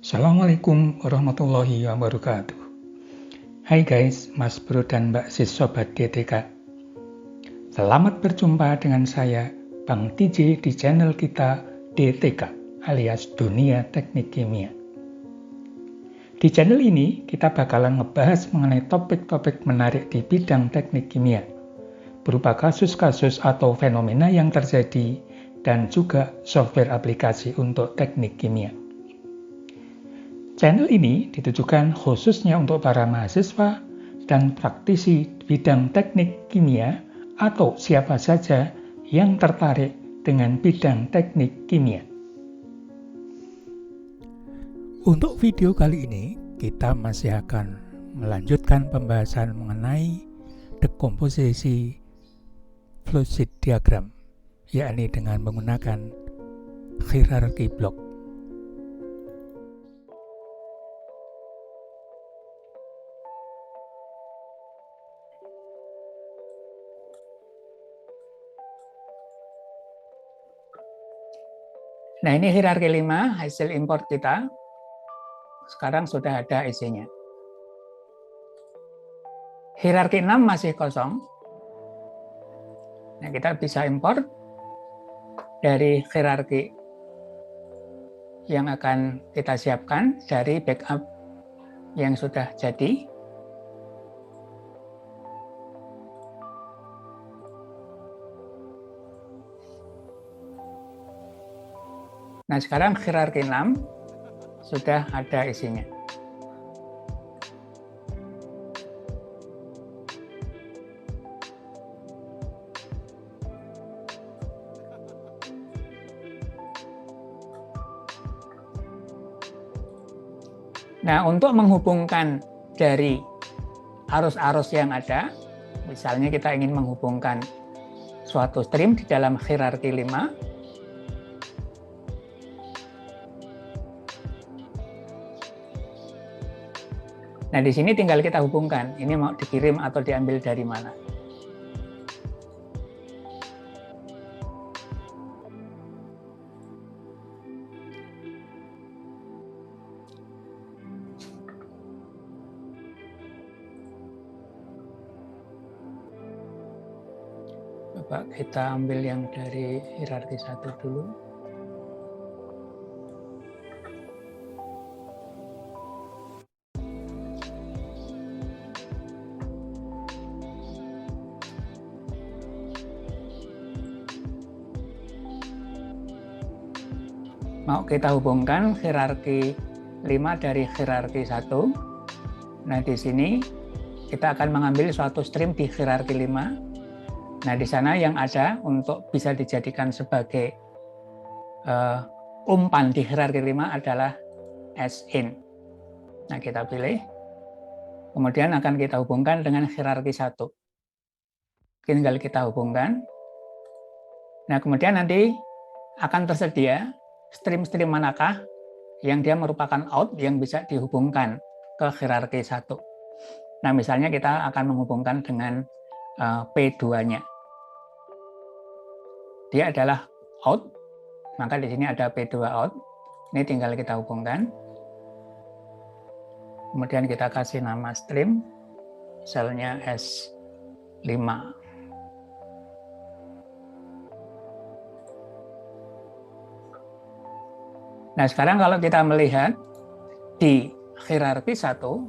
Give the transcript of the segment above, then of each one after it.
Assalamualaikum warahmatullahi wabarakatuh. Hai guys, Mas Bro dan Mbak Sis Sobat DTK. Selamat berjumpa dengan saya, Bang TJ di channel kita DTK alias Dunia Teknik Kimia. Di channel ini kita bakalan ngebahas mengenai topik-topik menarik di bidang teknik kimia, berupa kasus-kasus atau fenomena yang terjadi dan juga software aplikasi untuk teknik kimia. Channel ini ditujukan khususnya untuk para mahasiswa dan praktisi bidang teknik kimia atau siapa saja yang tertarik dengan bidang teknik kimia. Untuk video kali ini, kita masih akan melanjutkan pembahasan mengenai dekomposisi flowsheet diagram, yakni dengan menggunakan hierarki blok. Nah, ini hierarki 5 hasil import kita. Sekarang sudah ada isinya. Hierarki 6 masih kosong. Nah, kita bisa import dari hierarki yang akan kita siapkan dari backup yang sudah jadi. Nah, sekarang hierarki 6 sudah ada isinya. Nah, untuk menghubungkan dari arus-arus yang ada, misalnya kita ingin menghubungkan suatu stream di dalam hierarki 5, nah, di sini tinggal kita hubungkan, ini mau dikirim atau diambil dari mana. Coba kita ambil yang dari hierarki 1 dulu. Mau kita hubungkan hierarki 5 dari hierarki 1. Nah, di sini kita akan mengambil suatu stream di hierarki 5. Nah, di sana yang ada untuk bisa dijadikan sebagai umpan di hierarki 5 adalah S-in. Nah, kita pilih. Kemudian akan kita hubungkan dengan hierarki 1. Tinggal kita hubungkan. Nah, kemudian nanti akan tersedia stream-stream manakah yang dia merupakan out yang bisa dihubungkan ke hierarki 1. Nah, misalnya kita akan menghubungkan dengan P2-nya. Dia adalah out, maka di sini ada P2 out. Ini tinggal kita hubungkan. Kemudian kita kasih nama stream, misalnya S5. Nah, sekarang kalau kita melihat di hierarki 1,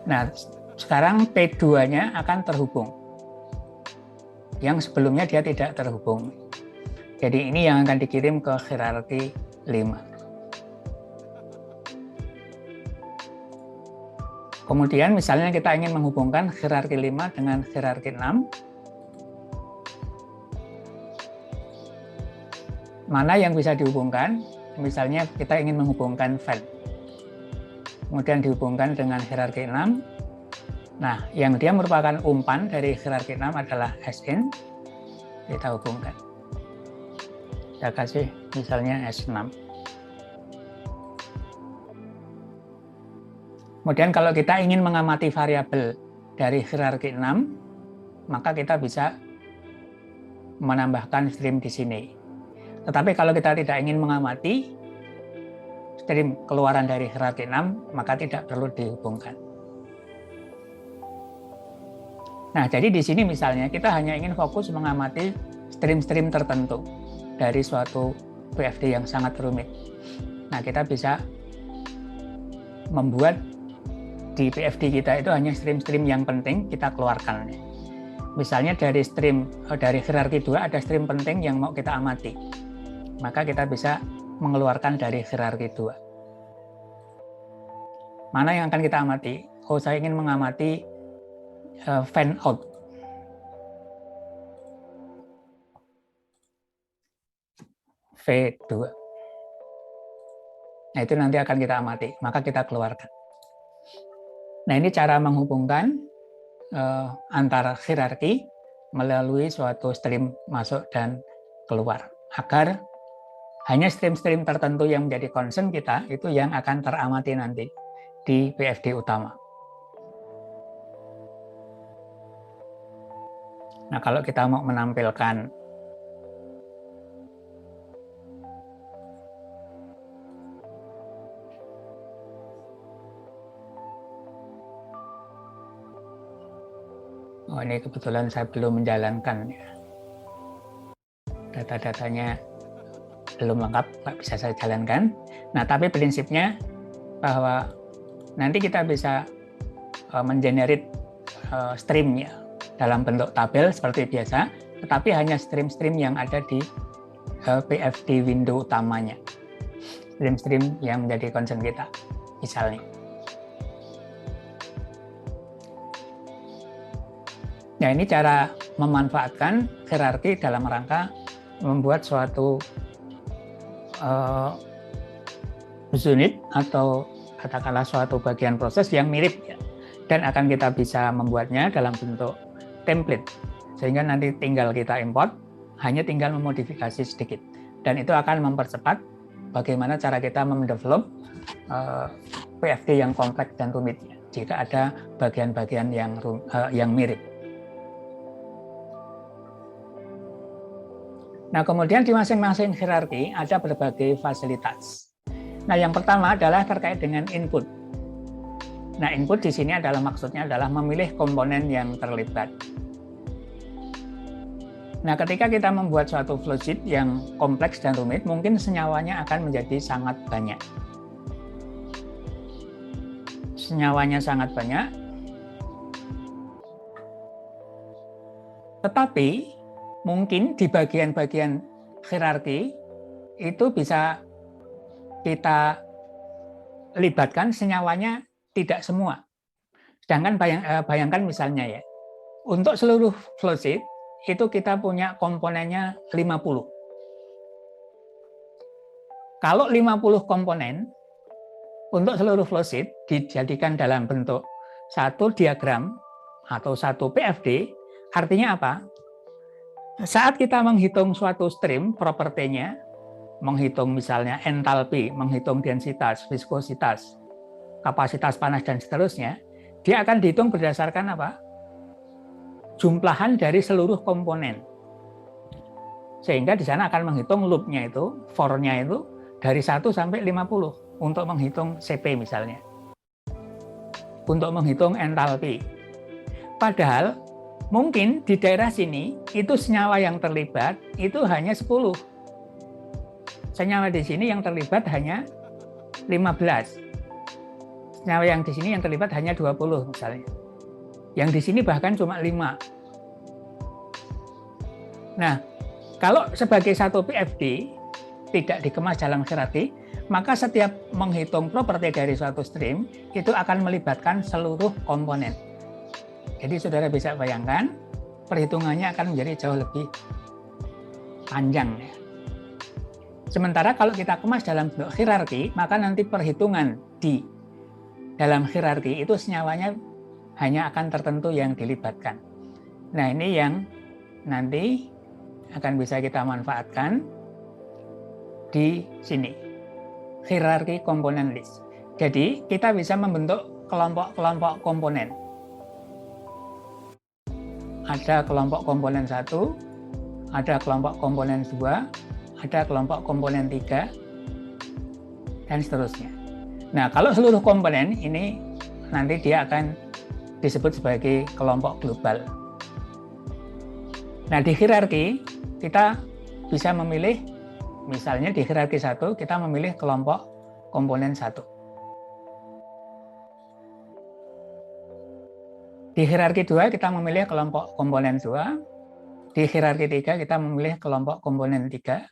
nah, sekarang P2-nya akan terhubung. Yang sebelumnya dia tidak terhubung. Jadi ini yang akan dikirim ke hierarki 5. Kemudian misalnya kita ingin menghubungkan hierarki 5 dengan hierarki 6. Mana yang bisa dihubungkan? Misalnya kita ingin menghubungkan fan. Kemudian dihubungkan dengan hierarki 6. Nah, yang dia merupakan umpan dari hierarki 6 adalah S-in. Kita hubungkan. Saya kasih misalnya S6. Kemudian kalau kita ingin mengamati variabel dari hierarki 6, maka kita bisa menambahkan stream di sini. Tetapi kalau kita tidak ingin mengamati stream keluaran dari hierarki 6, maka tidak perlu dihubungkan. Nah, jadi di sini misalnya kita hanya ingin fokus mengamati stream-stream tertentu dari suatu PFD yang sangat rumit. Nah, kita bisa membuat di PFD kita itu hanya stream-stream yang penting kita keluarkan. Misalnya dari hierarki 2 ada stream penting yang mau kita amati. Maka kita bisa mengeluarkan dari hierarki 2. Mana yang akan kita amati? Oh, saya ingin mengamati fan out. V2. Nah, itu nanti akan kita amati, maka kita keluarkan. Nah, ini cara menghubungkan antara hierarki melalui suatu stream masuk dan keluar, agar hanya stream-stream tertentu yang menjadi concern kita itu yang akan teramati nanti di PFD utama. Nah, kalau kita mau menampilkan ini kebetulan saya belum menjalankan ya. Data-datanya belum lengkap, nggak bisa saya jalankan. Nah, tapi prinsipnya bahwa nanti kita bisa mengenerate stream ya dalam bentuk tabel seperti biasa, tetapi hanya stream-stream yang ada di PFD window utamanya. Stream-stream yang menjadi concern kita, misalnya. Nah, ini cara memanfaatkan hierarki dalam rangka membuat suatu unit atau katakanlah suatu bagian proses yang mirip ya, dan akan kita bisa membuatnya dalam bentuk template sehingga nanti tinggal kita import, hanya tinggal memodifikasi sedikit, dan itu akan mempercepat bagaimana cara kita mendevelop PFD yang kompleks dan rumit ya, jika ada bagian-bagian yang mirip. Nah, kemudian di masing-masing hierarki ada berbagai fasilitas. Nah, yang pertama adalah terkait dengan input. Nah, input di sini maksudnya adalah memilih komponen yang terlibat. Nah, ketika kita membuat suatu flowsheet yang kompleks dan rumit, mungkin senyawanya akan menjadi sangat banyak. Senyawanya sangat banyak. Tetapi mungkin di bagian-bagian hierarki itu bisa kita libatkan senyawanya tidak semua. Sedangkan bayangkan misalnya ya, untuk seluruh flowsheet itu kita punya komponennya 50. Kalau 50 komponen untuk seluruh flowsheet dijadikan dalam bentuk satu diagram atau satu PFD, artinya apa? Saat kita menghitung suatu stream propertinya, menghitung misalnya entalpi, menghitung densitas, viskositas, kapasitas panas dan seterusnya, dia akan dihitung berdasarkan apa? Jumlahan dari seluruh komponen. Sehingga di sana akan menghitung loop-nya itu, for-nya itu dari 1 sampai 50 untuk menghitung CP misalnya. Untuk menghitung entalpi. Padahal mungkin di daerah sini itu senyawa yang terlibat itu hanya 10. Senyawa di sini yang terlibat hanya 15. Senyawa yang di sini yang terlibat hanya 20 misalnya. Yang di sini bahkan cuma 5. Nah, kalau sebagai satu PFD tidak dikemas dalam hierarki, maka setiap menghitung properti dari suatu stream itu akan melibatkan seluruh komponen. Jadi saudara bisa bayangkan, perhitungannya akan menjadi jauh lebih panjang. Ya. Sementara kalau kita kemas dalam bentuk hierarki, maka nanti perhitungan di dalam hierarki itu senyawanya hanya akan tertentu yang dilibatkan. Nah, ini yang nanti akan bisa kita manfaatkan di sini. Hierarki komponen list. Jadi, kita bisa membentuk kelompok-kelompok komponen. Ada kelompok komponen 1, ada kelompok komponen 2, ada kelompok komponen 3, dan seterusnya. Nah, kalau seluruh komponen ini nanti dia akan disebut sebagai kelompok global. Nah, di hierarki kita bisa memilih, misalnya di hierarki 1 kita memilih kelompok komponen 1. Di hierarki 2 kita memilih kelompok komponen 2. Di hierarki 3 kita memilih kelompok komponen 3.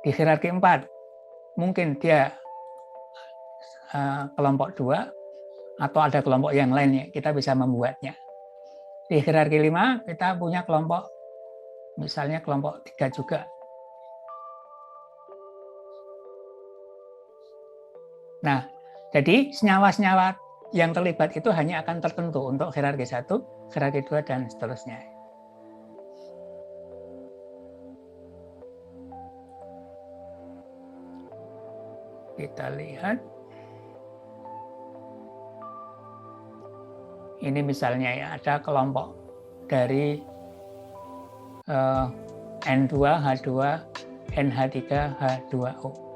Di hierarki 4 mungkin dia kelompok 2 atau ada kelompok yang lainnya, kita bisa membuatnya. Di hierarki 5 kita punya kelompok, misalnya kelompok 3 juga. Nah, jadi senyawa-senyawa yang terlibat itu hanya akan tertentu untuk hierarki 1, hierarki 2, dan seterusnya. Kita lihat. Ini misalnya ya, ada kelompok dari N2, H2, NH3, H2O.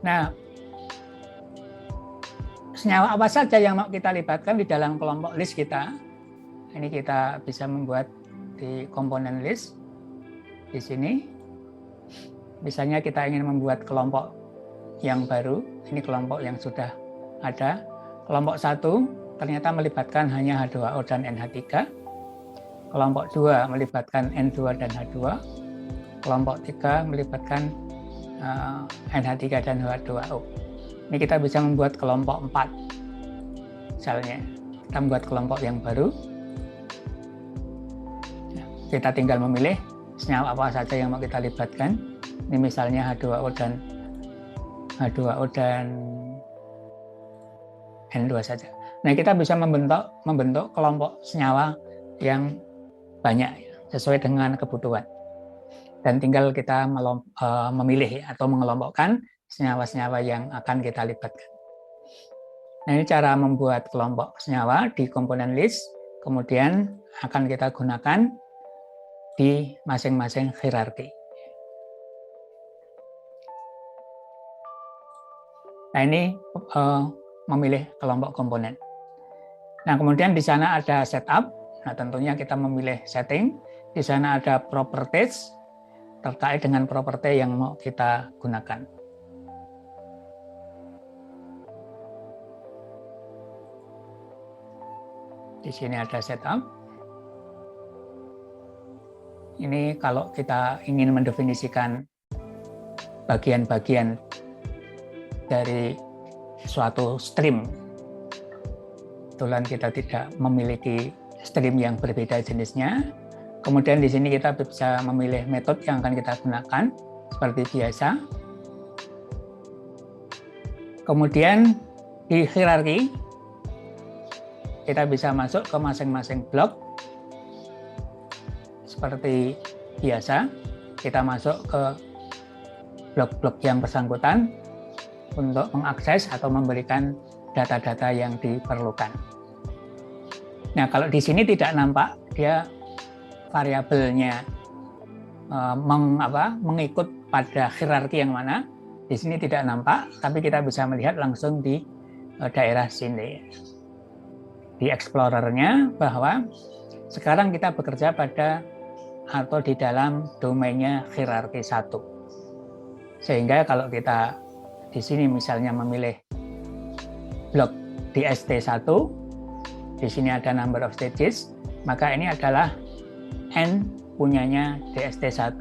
Nah, senyawa apa saja yang mau kita libatkan di dalam kelompok list kita? Ini kita bisa membuat di komponen list. Di sini, misalnya kita ingin membuat kelompok yang baru, ini kelompok yang sudah ada. Kelompok 1 ternyata melibatkan hanya H2O dan NH3. Kelompok 2 melibatkan N2 dan H2. Kelompok 3 melibatkan NH3 dan H2O. Ini kita bisa membuat kelompok 4. Misalnya, kita membuat kelompok yang baru. Kita tinggal memilih senyawa apa saja yang mau kita libatkan. Ini misalnya H2O dan N2 saja. Nah, kita bisa membentuk kelompok senyawa yang banyak sesuai dengan kebutuhan. Dan tinggal kita memilih atau mengelompokkan senyawa-senyawa yang akan kita libatkan. Nah, ini cara membuat kelompok senyawa di komponen list, kemudian akan kita gunakan di masing-masing hierarki. Nah, ini memilih kelompok komponen. Nah, kemudian di sana ada setup. Nah, tentunya kita memilih setting. Di sana ada properties, terkait dengan properti yang mau kita gunakan. Di sini ada setup. Ini kalau kita ingin mendefinisikan bagian-bagian dari suatu stream. Kebetulan kita tidak memiliki stream yang berbeda jenisnya. Kemudian di sini kita bisa memilih metode yang akan kita gunakan seperti biasa. Kemudian di hierarki kita bisa masuk ke masing-masing blok seperti biasa. Kita masuk ke blok-blok yang bersangkutan untuk mengakses atau memberikan data-data yang diperlukan. Nah, kalau di sini tidak nampak dia variabelnya mengikut pada hierarki yang mana, di sini tidak nampak, tapi kita bisa melihat langsung di daerah sini. Di Explorer-nya bahwa sekarang kita bekerja pada atau di dalam domainnya hierarki 1. Sehingga kalau kita di sini misalnya memilih blok di ST1, di sini ada number of stages, maka ini adalah N punyanya DST1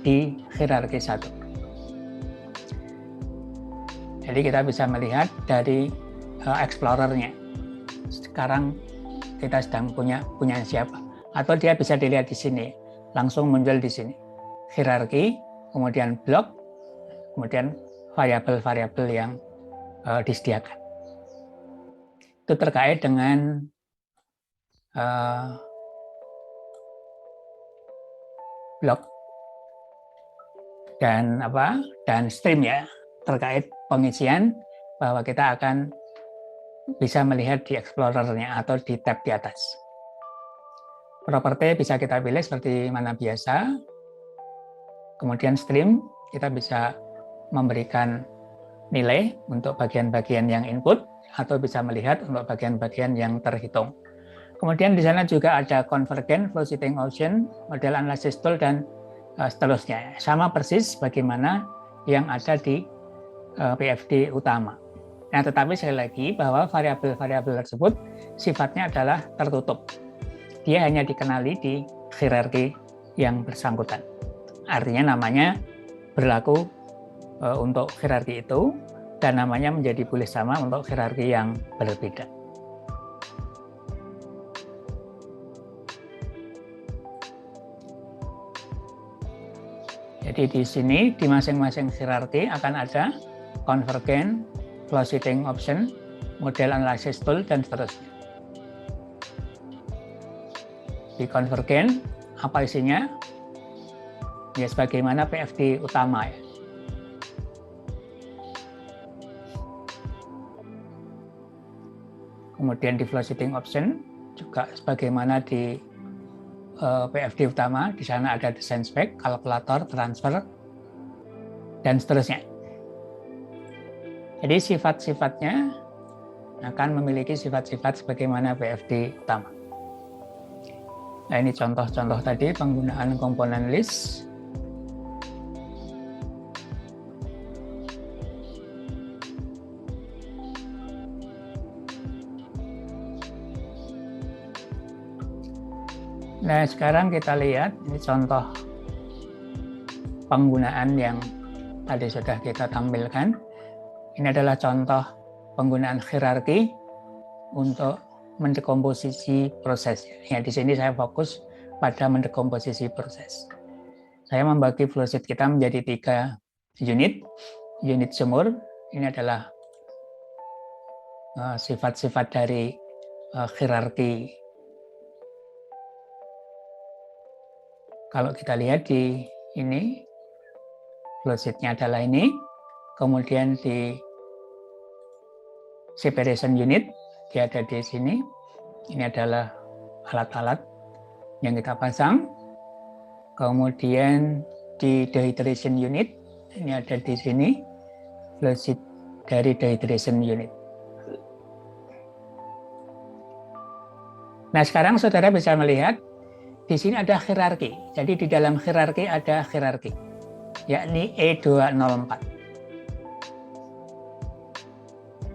di hierarki 1. Jadi kita bisa melihat dari Explorer-nya. Sekarang kita sedang punya siapa. Atau dia bisa dilihat di sini, langsung muncul di sini. Hierarki, kemudian blok, kemudian variabel-variabel yang disediakan. Itu terkait dengan blok dan stream ya, terkait pengisian, bahwa kita akan bisa melihat di Explorer-nya atau di tab di atas. Properti bisa kita pilih seperti mana biasa. Kemudian stream, kita bisa memberikan nilai untuk bagian-bagian yang input, atau bisa melihat untuk bagian-bagian yang terhitung. Kemudian di sana juga ada convergent, flow sitting option, model analysis tool, dan seterusnya. Sama persis bagaimana yang ada di PFD utama. Nah, tetapi sekali lagi bahwa variabel-variabel tersebut sifatnya adalah tertutup. Dia hanya dikenali di hierarki yang bersangkutan. Artinya namanya berlaku untuk hierarki itu, dan namanya menjadi boleh sama untuk hierarki yang berbeda. Jadi di sini di masing-masing hierarki akan ada convergent, flow sitting option, model analysis tool, dan seterusnya. Di convergent apa isinya? Ya sebagaimana PFD utama ya. Kemudian di flow sitting option juga sebagaimana di PFD utama, di sana ada design spec, kalkulator, transfer, dan seterusnya. Jadi sifat-sifatnya akan memiliki sifat-sifat sebagaimana PFD utama. Nah, ini contoh-contoh tadi penggunaan komponen list. Nah, sekarang kita lihat ini contoh penggunaan yang tadi sudah kita tampilkan. Ini adalah contoh penggunaan hierarki untuk mendekomposisi proses. Ya, di sini saya fokus pada mendekomposisi proses. Saya membagi flowsheet kita menjadi 3 unit. Unit sumur, ini adalah sifat-sifat dari hierarki. Kalau kita lihat di ini, flowsheet-nya adalah ini. Kemudian di separation unit, dia ada di sini. Ini adalah alat-alat yang kita pasang. Kemudian di dehydration unit, ini ada di sini, flowsheet dari dehydration unit. Nah, sekarang saudara bisa melihat di sini ada hierarki. Jadi di dalam hierarki ada hierarki, yakni E204.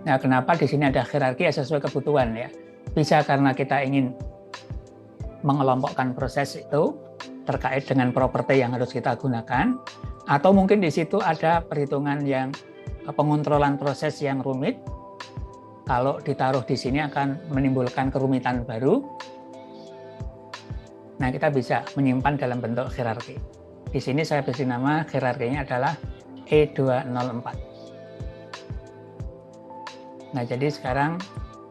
Nah, kenapa di sini ada hierarki? Ya sesuai kebutuhan ya. Bisa karena kita ingin mengelompokkan proses itu terkait dengan properti yang harus kita gunakan, atau mungkin di situ ada perhitungan yang pengontrolan proses yang rumit. Kalau ditaruh di sini akan menimbulkan kerumitan baru. Nah, kita bisa menyimpan dalam bentuk hierarki. Di sini saya beri nama hierarkinya adalah E204. Nah, jadi sekarang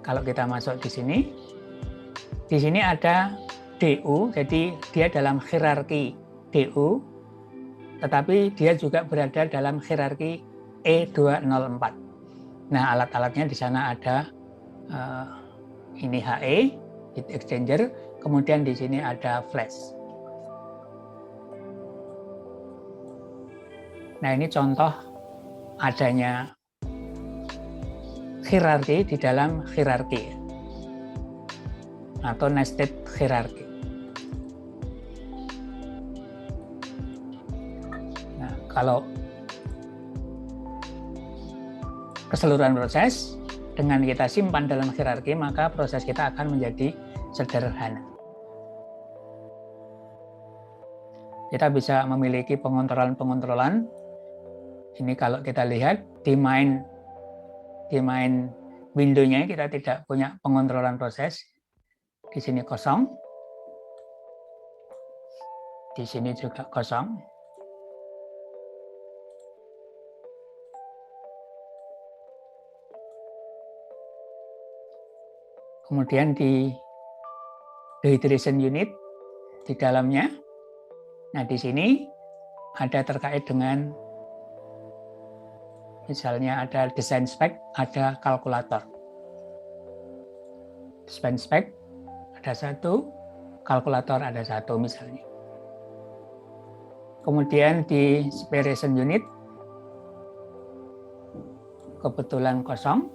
kalau kita masuk di sini ada DU, jadi dia dalam hierarki DU, tetapi dia juga berada dalam hierarki E204. Nah, alat-alatnya di sana ada ini HE, heat exchanger, kemudian di sini ada flash. Nah, ini contoh adanya hierarki di dalam hierarki atau nested hierarki. Nah, kalau keseluruhan proses dengan kita simpan dalam hierarki, maka proses kita akan menjadi sederhana. Kita bisa memiliki pengontrolan. Ini kalau kita lihat di main window-nya kita tidak punya pengontrolan proses. Di sini kosong. Di sini juga kosong. Kemudian di dehydration unit di dalamnya. Nah, di sini ada terkait dengan misalnya ada desain spek, ada kalkulator. Desain spek ada satu, kalkulator ada satu misalnya. Kemudian di separation unit kebetulan kosong.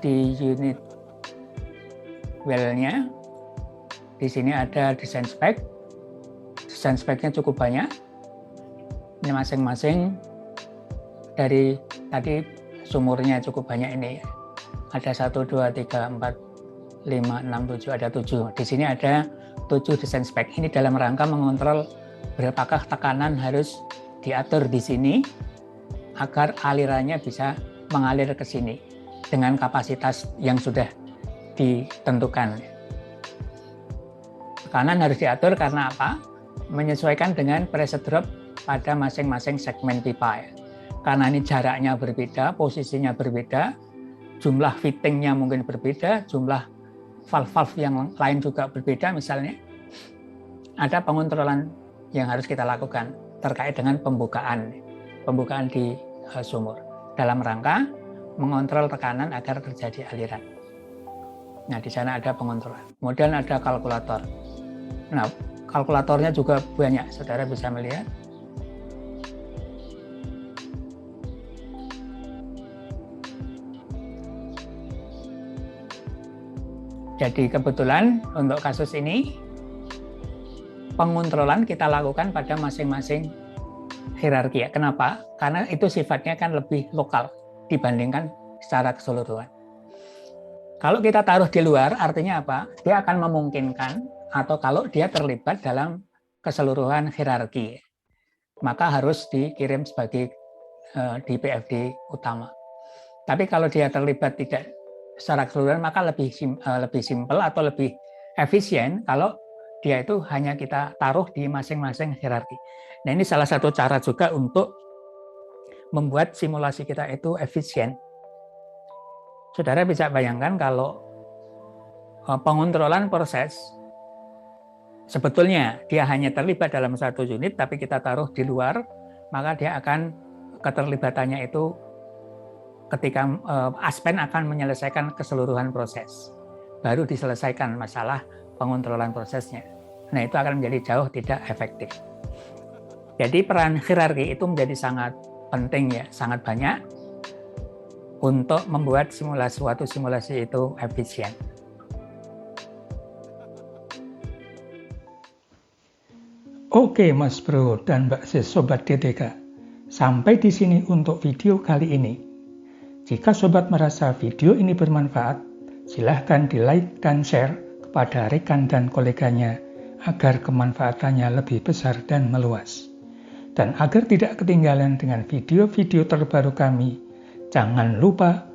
Di unit well-nya di sini ada desain spek. Desain speknya cukup banyak. Ini masing-masing dari tadi sumurnya cukup banyak ini. Ada 1, 2, 3, 4, 5, 6, 7, ada 7. Di sini ada 7 desain spek. Ini dalam rangka mengontrol berapakah tekanan harus diatur di sini agar alirannya bisa mengalir ke sini dengan kapasitas yang sudah ditentukan. Tekanan harus diatur karena apa? Menyesuaikan dengan pressure drop pada masing-masing segmen pipa. Karena ini jaraknya berbeda, posisinya berbeda, jumlah fittingnya mungkin berbeda, jumlah valve-valve yang lain juga berbeda misalnya. Ada pengontrolan yang harus kita lakukan terkait dengan pembukaan di sumur dalam rangka mengontrol tekanan agar terjadi aliran. Nah, di sana ada pengontrolan. Kemudian ada kalkulator. Nah, kalkulatornya juga banyak, saudara bisa melihat. Jadi kebetulan untuk kasus ini, pengontrolan kita lakukan pada masing-masing hierarki. Kenapa? Karena itu sifatnya kan lebih lokal dibandingkan secara keseluruhan. Kalau kita taruh di luar, artinya apa? Dia akan memungkinkan, atau kalau dia terlibat dalam keseluruhan hierarki, maka harus dikirim sebagai di PFD utama. Tapi kalau dia terlibat tidak secara keseluruhan, maka lebih simpel atau lebih efisien kalau dia itu hanya kita taruh di masing-masing hierarki. Nah, ini salah satu cara juga untuk membuat simulasi kita itu efisien. Saudara bisa bayangkan kalau pengontrolan proses sebetulnya dia hanya terlibat dalam satu unit, tapi kita taruh di luar, maka dia akan keterlibatannya itu ketika aspen akan menyelesaikan keseluruhan proses. Baru diselesaikan masalah pengontrolan prosesnya. Nah, itu akan menjadi jauh tidak efektif. Jadi peran hierarki itu menjadi sangat penting ya, sangat banyak untuk membuat suatu simulasi itu efisien. Oke Mas Bro dan Mbak Sis Sobat DTK, sampai di sini untuk video kali ini. Jika Sobat merasa video ini bermanfaat, silahkan di-like dan share kepada rekan dan koleganya agar kemanfaatannya lebih besar dan meluas. Dan agar tidak ketinggalan dengan video-video terbaru kami, jangan lupa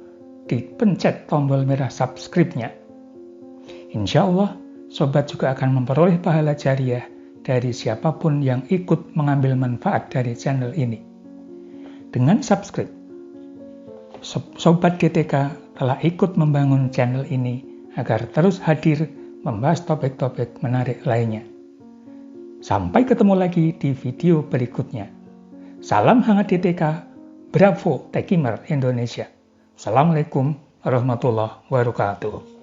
dipencet tombol merah subscribe-nya. Insya Allah, Sobat juga akan memperoleh pahala jariah dari siapapun yang ikut mengambil manfaat dari channel ini. Dengan subscribe, Sobat DTK telah ikut membangun channel ini agar terus hadir membahas topik-topik menarik lainnya. Sampai ketemu lagi di video berikutnya. Salam hangat DTK, Bravo Techimer Indonesia. Assalamualaikum warahmatullahi wabarakatuh.